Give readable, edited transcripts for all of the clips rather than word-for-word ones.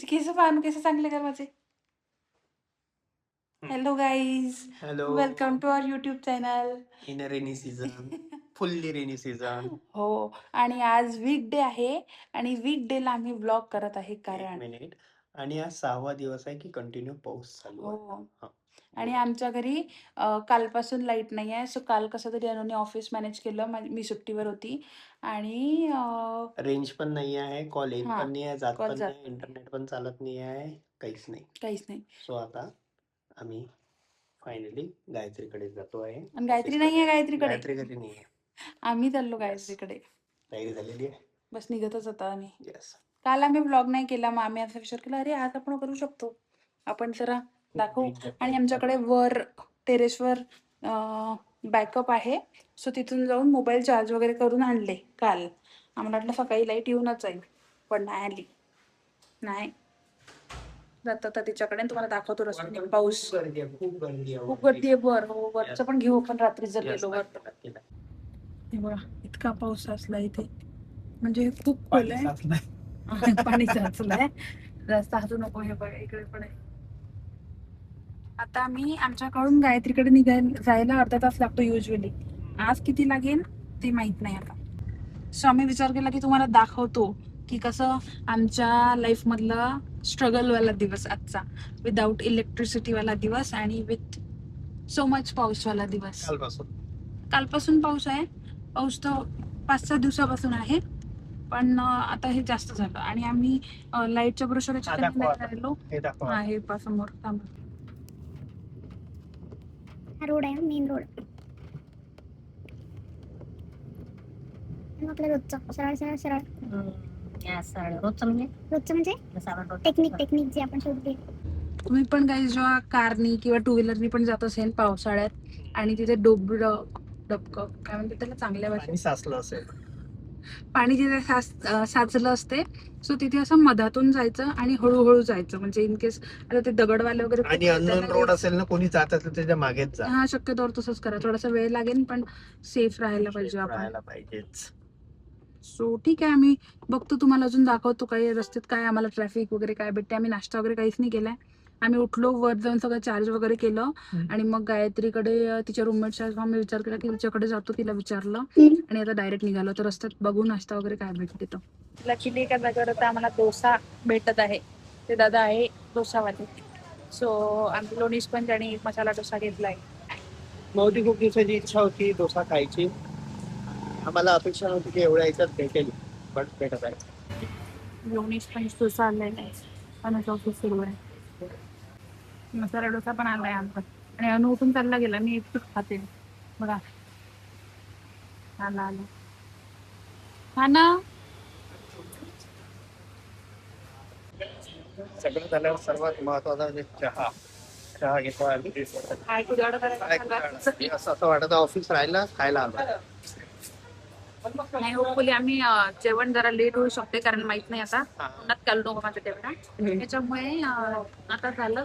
केस पाहून केस चांगले कर माझे. Hello guys, hello. Welcome to our YouTube channel. In rainy season, fully rainy season. हो, आणि आज वीकडे आहे आणि वीकडेला आम्ही ब्लॉग करत आहे एक कारण मिनिट. आणि आज 6वा दिवस आहे की कंटिन्यू पाऊस चालू आहे. हो. हा, आणि बोला. आमच्या घरी कालपासून लाईट नाही आहे. सो काल कसं तरी अनुने ऑफिस मॅनेज केलं. मी सुट्टीवर होती आणि रेंज पण नाही आहे, कॉल येत हां, पण नाही आहे, जात कॉल पण जात नाही, पण नाही, इंटरनेट पण चालत नाही आहे, काहीच नाही. काहीच नाही. सो आता आम्ही फायनली गायत्रीकडे जातो आहे. आणि गायत्री नाही ऑफिसकडे आहे गायत्रीकडे. गायत्री कधी नाही आहे. आम्ही चाललो येस, गायत्रीकडे. तयारी झालेली आहे. बस निघतच होता आम्ही. येस. काल आम्ही ब्लॉग नाही केला. मग आम्ही असा विचार केला, अरे आज आपण करू शकतो. आपण जरा दाखवू. आणि आमच्याकडे वर टेरेसवर बॅकअप आहे. सो तिथून जाऊन मोबाईल चार्ज वगैरे करून आणले काल. आम्हाला वाटलं सकाळी लाईट येऊनच जाईल, पण नाही आली. नाही जात आता तिच्याकडे तुम्हाला दाखवतो रस्त्याने. पाऊस खूप गर्दी आहे, खूप गर्दी आहे. खूप गर्दी आहे. वर हो, वरचं पण घेऊ आपण रात्री जर गेलो वर. Yes. हे बघा, इतका पाऊस असला इथे, म्हणजे हे खूप खोल पाणी आहे. साचलंय. पाणी साचलंय. रस्ता हसू नको. हे बघा, इकडे पण आहे. आता आम्ही आमच्याकडून गायत्रीकडे जायला अर्धा तास लागतो युजली. आज किती लागेल ते माहित नाही आता. सो आम्ही विचार केला की तुम्हाला दाखवतो की कसं आमच्या लाईफ मधला स्ट्रगल वाला दिवस आजचा, विदाउट इलेक्ट्रिसिटी वाला दिवस आणि विथ सो मच पाऊस वाला दिवस. कालपासून पाऊस आहे. पाऊस तर 5-6 दिवसापासून आहे, पण आता हे जास्त झालं. आणि आम्ही लाईटच्या भरोश्यावर राहिलो. हा, हे पा समोर थांबा. हा रोड आहे, मेन रोड. आपलं रोजचं सरळ सरळ सरळ रोजचं म्हणजे टेक्निक जी आपण शोधते. तुम्ही पण काही जेव्हा कारनी किंवा टू व्हीलरनी पण जात असेल पावसाळ्यात आणि तिथे डबकं काय म्हणतात त्याला चांगल्या पाणी साचलं असेल. पाणी जिथे साचलं असते, सो तिथे असं मधातून जायचं आणि हळूहळू जायचं. म्हणजे इन केस आता ते दगडवाले वगैरे खूप आणि आहेत, अननोन त्यांना रोड असेल ना, कोणी जात असेल त्याच्या मागेच जा. हा, शक्यतोवर तसंच करा. थोडासा वेळ लागेल पण सेफ राहायला पाहिजे आपण. राहायला पाहिजेच. सो ठीक आहे, आम्ही बघतो, तुम्हाला अजून दाखवतो काही रस्त्यात काय आम्हाला ट्रॅफिक वगैरे काय भेटते. आम्ही नाश्ता वगैरे काहीच नाही केलाय. आम्ही उठलो, वर जाऊन सगळं चार्ज वगैरे केलं आणि मग गायत्रीकडे तिच्या रूममेटच्या आम्ही विचार केला की तिच्याकडे जातो. तिला विचारलं आणि आता डायरेक्ट निघालो. तर रस्त्यात बघू नाश्ता वगैरे काय भेटते. तो लकीली एका जागेवर आता आम्हाला डोसा भेटत आहे. ते दादा आहे डोसावाले. सो आम्ही लोणी स्पंज आणि मसाला डोसा घेतलाय. बहुती खूप दिवसाची इच्छा होती डोसा खायची. आम्हाला अपेक्षा नव्हती की एवढ्या याच्यात भेटेल, पण भेटत आहे. लोणी स्पंज डोसा आणलेला आहे. अनुचा सुरू आहे. मसाला डोसा पण आलाय आमचा. आणि अनु उठून चालला गेला. मी एकटीच खाते. बघा, आला आला. हा ना, सगळं झाल्यावर सर्वात महत्वाचा म्हणजे चहा. चहा घेतो आम्ही. काय तुझ्याकडे असं वाटत ऑफिस राहिलं, खायला आलं. नाही, होपफुली आम्ही जेवण जरा लेट होऊ शकते, कारण माहित नाही आता उन्हात चालू नको माझं तेवढा. त्याच्यामुळे आता झालं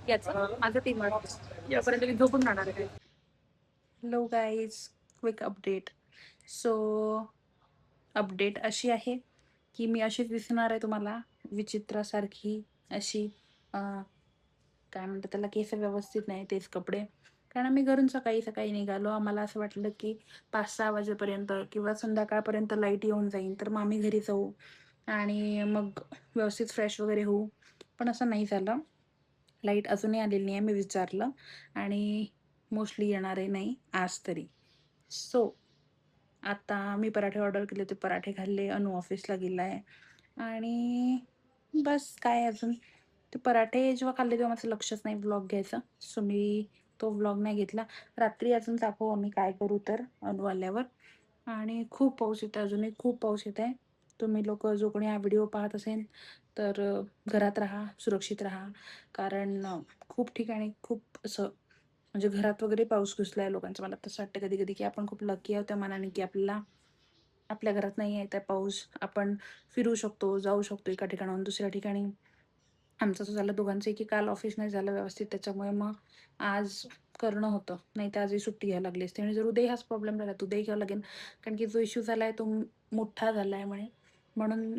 याचं माझं 3 वाजता. तोपर्यंत मी झोपून राहणार आहे. Hello guys, quick update. So update अशी आहे की मी अशीच दिसणार आहे तुम्हाला, विचित्रासारखी अशी. काय म्हणतात त्याला, केस व्यवस्थित नाही, तेच कपडे. कारण आम्ही घरून सकाळी सकाळी निघालो. आम्हाला असं वाटलं की 5-6 वाजेपर्यंत किंवा संध्याकाळपर्यंत लाईट येऊन जाईल, तर मग आम्ही घरी जाऊ आणि मग व्यवस्थित फ्रेश वगैरे होऊ. पण असं नाही झालं. लाईट अजूनही आलेली नाही आहे. मी विचारलं आणि मोस्टली येणार आहे नाही आज तरी. सो आता मी पराठे ऑर्डर केले, ते पराठे खाल्ले. अनु ऑफिसला गेला आहे आणि बस काय अजून. ते पराठे जेव्हा खाल्ले तेव्हा माझं लक्षच नाही ब्लॉग घ्यायचं. सो मी तो ब्लॉग नाही घेतला. रात्री अजून दाखवू आम्ही काय करू तर अनु आल्यावर. आणि खूप पाऊस येत आहे, अजूनही खूप पाऊस येत आहे. तुम्ही लोक जो कोणी हा व्हिडिओ पाहत असेल तर घरात राहा, सुरक्षित राहा. कारण खूप ठिकाणी खूप असं म्हणजे घरात वगैरे पाऊस घुसला आहे लोकांचं. मला तसं वाटतं कधी कधी की आपण खूप लकी आहोत त्या मनाने की आपल्याला आपल्या घरात नाही आहे त्या पाऊस. आपण फिरू शकतो, जाऊ शकतो एका ठिकाणाहून दुसऱ्या ठिकाणी. आमचं असं झालं दोघांचं की काल ऑफिस नाही झालं व्यवस्थित, त्याच्यामुळे मग आज करणं होतं. नाही तर आजही सुट्टी घ्यायला लागली असते. आणि जर उद्याही हाच प्रॉब्लेम राहिला तर उद्याही घ्यावं लागेल, कारण की जो इश्यू झाला आहे तो मोठा झाला आहे म्हणून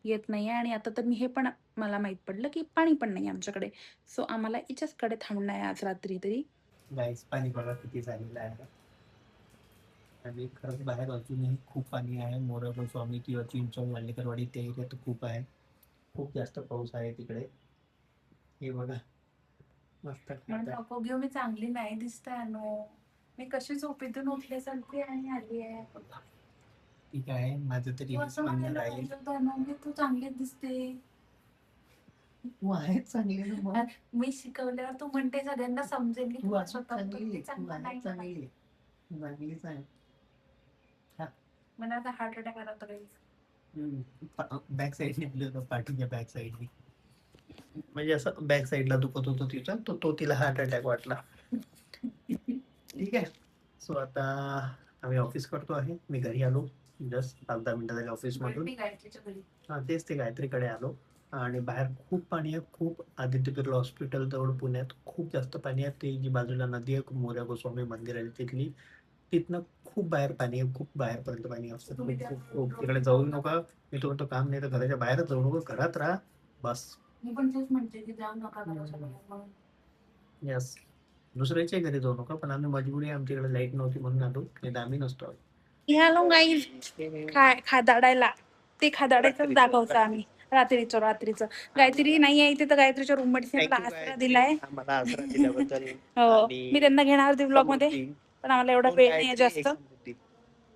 येत नाही आहे. आणि आता तर मी हे पण मला माहित पडलं की पाणी पण नाही आमच्याकडे. सो आम्हाला हिच्याचकडे थांबणं आहे आज रात्री तरी. गाईस पाणी बघा किती झालेलं आहे आणि खरंच बाहेर अजूनही खूप पाणी आहे. मोरगाव स्वामी किंवा चिंचवड वाल्लेकरवाडी ते एरियात खूप आहे. खूप जास्त पाऊस आहे तिकडे. हे बघा मस्त खात आहे. नको घेऊ, मी चांगली नाही दिसते अनु. मी कशी झोपेतून उठल्यासारखी आणि आली आहे. ठीक आहे माझं तरी तू हेच असं म्हणणं म्हणायला राहील. पाहिजे होतं अनु, की तू चांगलीच दिसते. तू आहेच चांगली ना मग. मी शिकवल्यावर तू म्हणते सगळ्यांना समजेल की तू तू आहेच स्वतः चांगली. तू चांगलं आहेच नाही. चांगली. तू चांगलीच आहे. मला आता हार्ट अटॅक आला होता काही. बॅक साईडने दिलं होतं पाठीच्या बॅक साईडने. म्हणजे असं बॅक साईडला दुखत होतं तिचं तो तिला हार्ट अटॅक वाटला. ठीक आहे. सो आता आम्ही ऑफिस करतो आहे. मी घरी आलो जस्ट 5-10 मिनिटं झाली ऑफिस मधून. मी गायत्रीच्या घरी. हा तेच ते गायत्रीकडे आलो आणि बाहेर खूप पाणी आहे. खूप आदित्य बिर्ला हॉस्पिटल जवळ पुण्यात खूप जास्त पाणी आहे. ते जी बाजूला नदी आहे मोरया गोस्वामी मंदिर आहे तिथली, तिथनं खूप बाहेर पाणी आहे. खूप बाहेरपर्यंत पाणी असतं. खूप खूप खूप तिकडे जाऊ नका. मी तो म्हणतो काम नाही तर घराच्या बाहेरच जाऊ नका, घरात राहा बस. मी पण तेच म्हणते की जाऊ नका घराच्या बाहेर म्हणून. यस. दुसऱ्याच्या घरी जाऊ नका, पण आम्ही मजबुरी आमच्याकडे लाईट नव्हती म्हणून आलो, नाही तर आम्ही नसतो आलो. हॅलो गाईज, खादाडायला ते खादाडायचं दाखवतं आम्ही. रात्रीचं गायत्री नाही आहे इथे, तर गायत्रीच्या रूममेट्सने मला आसरा दिलाय. आम्हाला आसरा दिल्याबद्दल. हो, मी त्यांना घेणार होते ब्लॉग मध्ये, पण आम्हाला एवढा वेळ नाही जास्त.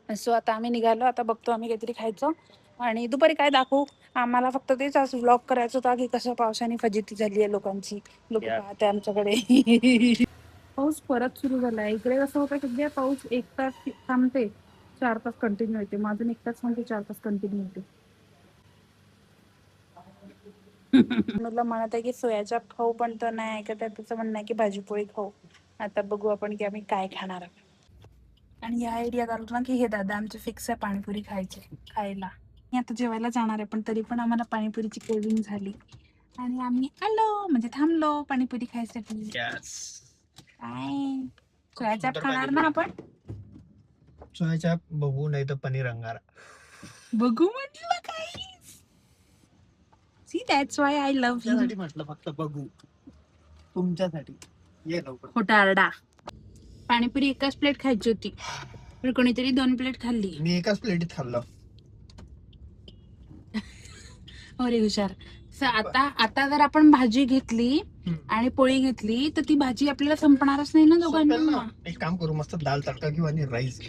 सो आता आम्ही निघालो. आता बघतो आम्ही काहीतरी खायचं आणि दुपारी काय दाखवू. आम्हाला फक्त तेच आज व्लॉग करायचं होता की कसं पावसाने फजिती झाली आहे लोकांची. लोक पाहते आमच्याकडे. पाऊस परत सुरू झालाय इकडे. कसं होतं सध्या पाऊस 1 तास थांबते, 4 तास कंटिन्यू येते. माझून 1 तास थांबते, 4 तास कंटिन्यू येते. मला म्हणत आहे की सोयाचा खाऊ, पण तो नाही ऐकत आहे. त्याचं म्हणणं आहे की भाजीपोळी खाऊ. आता बघू आपण की आम्ही काय खाणार आहोत. आणि या आयडियात आलो ना की हे दादा आमचे फिक्स आहे पाणीपुरी खायला. मी आता जेवायला जाणार आहे, पण तरी पण आम्हाला पाणीपुरीची क्रेविंग झाली आणि आम्ही आलो, म्हणजे थांबलो पाणीपुरी खायसाठी. काय सोयाचाप खाणार ना आपण. सोयाचाप बघू, नाही तर पनीर अंगारा बघू म्हटलं काय. See that's why I love him. तुमच्यासाठी म्हटलं, फक्त बघू तुमच्यासाठी. ये लवकर. खोटारडा. पाणीपुरी एकाच प्लेट खायची होती, पण कोणीतरी 2 प्लेट खाल्ली. मी एकाच प्लेटीत खाल्लं. अरे हुशार. आता जर आपण भाजी घेतली आणि पोळी घेतली तर ती भाजी आपल्याला संपणारच नाही ना दोघांना. एक काम करू, मस्त दाल तडका घेऊ आणि राईस.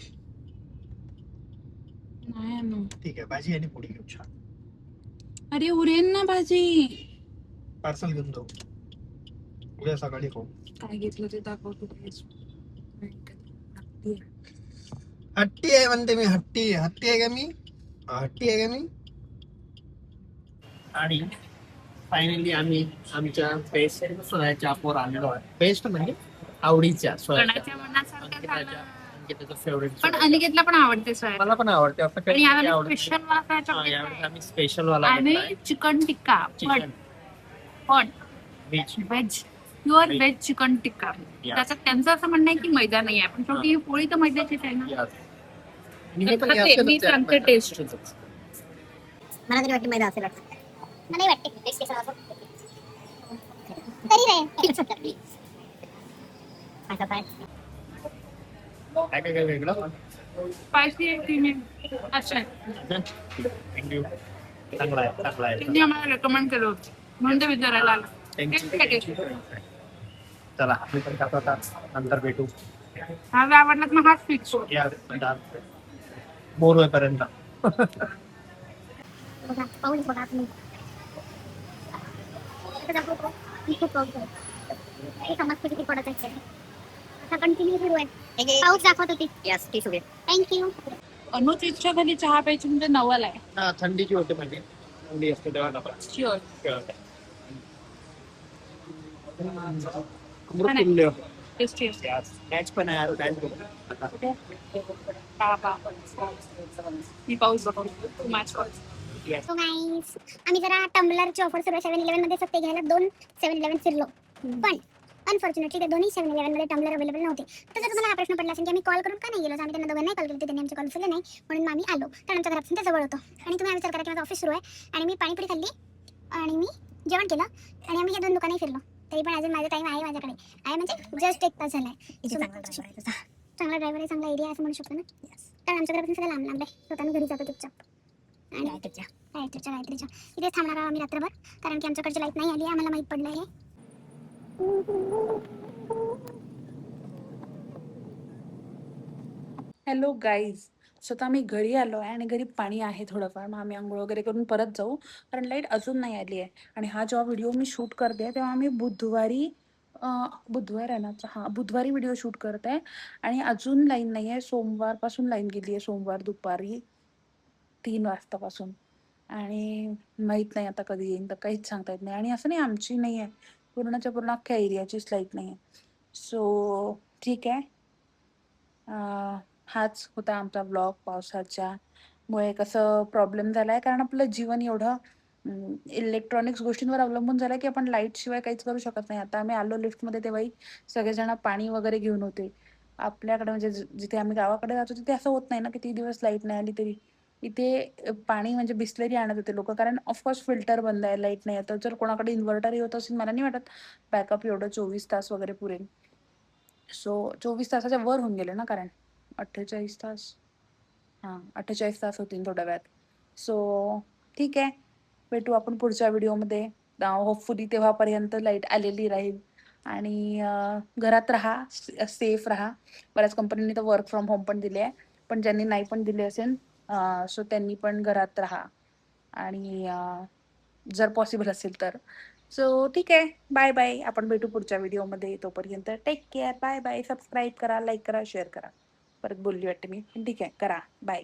नाही, ठीक आहे, भाजी आणि पोळी घेऊ. छान. अरे उरेन ना भाजी. पार्सल घेऊन जाऊ, उद्या सकाळी खाऊ. काय घेतलं ते दाखवतो. हट्टी आहे म्हणते मी. हट्टी आहे का मी? हट्टी आहे का मी? आणि फायनली आम्ही आमच्या बेस्ट सोयाच्या वर आलेलो आहे. बेस्ट म्हणजे आवडीच्या कणाच्या मनासारखं झालं. फेवरेट. पण अनिकेतला पण आवडते सोया. मला पण आवडते. आणि यावेळी स्पेशल वाला आम्ही स्पेशल वाला आणि चिकन टिक्का. पण व्हेज, प्युअर व्हेज चिकन टिक्का. त्याच्यात त्यांचं असं म्हणणं आहे की मैदा नाही आहे, पण शेवटी ही पोळी तर मैद्याचीच आहे ना. मी सांगते टेस्ट. मला तरी वाटते मैदा असेल. मला वाटते तरी रे. असं काय काय वेगळं. स्पायसी आहे की नाही. अच्छा थँक्यू. चांगला आहे. त्यांनी आम्हाला रेकमेंड केलं होतं म्हणून ते विचारायला आलं. चला मी पण खातो आता, नंतर भेटू. हा आवडला मग हाच फिक्स. बोर होईपर्यंत. बघा पाऊस बघा तुम्ही. खूप पाऊस आहे. हे समजते किती पडत आहे. आता कंटिन्यू सुरू आहे. पाऊस दाखवत होती. यस ती सुरू आहे. थँक्यू. अनुची इच्छा झाली चहा प्यायची म्हणजे नवल आहे. हा, थंडीची होते म्हणजे थंडी असते तेव्हा डबा. शुअर. टेस्टी मॅच पण आहे. मी पाऊस बघतो मॅच पाऊस. सो गाईस, आम्ही जरा टम्बलरची ऑफर सुरू आहे 7-11 मध्ये. सत्ते घ्यायला 2 7-11 फिरलो, पण अनफॉर्च्युनेटली ते दोन्ही 7-Eleven मध्ये टम्बलर अवेलेबल नव्हते. तर जर तुम्हाला हा प्रश्न पडला असेल की आम्ही कॉल करून का नाही गेलो, तर आम्ही त्यांना दोघांनाही कॉल केले होते, त्यांनी आमचे कॉल उचलले नाही, म्हणून मग आम्ही आलो. कारण आमच्या घरापासून ते जवळ होतं. आणि तुम्ही हा विचार करा की माझं ऑफिस सुरू आहे आणि मी पाणीपुरी खाल्ली आणि मी जेवण केलं आणि आम्ही हे 2 दुकानही फिरलो. तरी पण अजून माझा टाईम आहे माझ्याकडे. आहे म्हणजे जस्ट 1 तास झालाय. चांगला ड्रायव्हर आहे, चांगला एरिया आहे असं म्हणू शकतो ना. कारण आमच्या घरापासून सगळं लांब लांब आहे. स्वतःहून घरी जातो चुपचाप. आणि गायत्रीच्या इथेच थांबणार आहोत आम्ही रात्रभर, कारण की आमच्याकडची लाईट नाही आली, आम्हाला माहित पडलं हे. Hello guys. सो आता आम्ही घरी आलो आहे आणि घरी पाणी आहे थोडंफार. मग आम्ही आंघोळ वगैरे करून परत जाऊ, कारण लाईट अजून नाही आली आहे. आणि हा जेव्हा व्हिडिओ मी शूट करते तेव्हा आम्ही बुधवारी बुधवार आहे ना, हां बुधवारी व्हिडिओ शूट करत आहे आणि अजून लाईन नाही आहे. सोमवारपासून लाईन गेली आहे, सोमवार दुपारी 3 वाजतापासून. आणि माहीत नाही आता कधी येईन, तर काहीच सांगता येत नाही. आणि असं नाही आमची नाही आहे, पूर्णच्या पूर्ण अख्ख्या एरियाचीच लाईट नाही आहे. सो ठीक आहे. हाच होता आमचा ब्लॉग पावसाच्यामुळे. कसं प्रॉब्लेम झाला आहे, कारण आपलं जीवन एवढं इलेक्ट्रॉनिक्स गोष्टींवर अवलंबून झालं की आपण लाईटशिवाय काहीच करू शकत नाही. आता आम्ही आलो लिफ्टमध्ये तेव्हाही सगळेजण पाणी वगैरे घेऊन होते. आपल्याकडे म्हणजे जिथे आम्ही गावाकडे जातो तिथे असं होत नाही ना, किती दिवस लाईट नाही आली तरी. इथे पाणी म्हणजे बिस्लरी आणत होते लोक, कारण ऑफकोर्स फिल्टर बंद आहे, लाईट नाही आहे. तर जर कोणाकडे इन्व्हर्टरही होत असेल, मला नाही वाटत बॅकअप एवढं 24 तास वगैरे पुरेल. सो 24 तासाच्या वर होऊन गेले ना, कारण 48 तास, हां 48 तास होतील थोड्या वेळात. सो ठीक आहे, भेटू आपण पुढच्या व्हिडिओमध्ये. होपफुली तेव्हापर्यंत लाईट आलेली राहील. आणि घरात राहा, सेफ राहा. बऱ्याच कंपनीने तर वर्क फ्रॉम होम पण दिले आहे, पण ज्यांनी नाही पण दिले असेल सो त्यांनी पण घरात राहा. आणि जर पॉसिबल असेल तर. सो ठीक आहे, बाय बाय. आपण भेटू पुढच्या व्हिडिओमध्ये. तोपर्यंत take care, bye bye. Subscribe करा, लाईक करा, शेअर करा. परत बोलली वाटते मी, पण ठीक आहे, करा. बाय.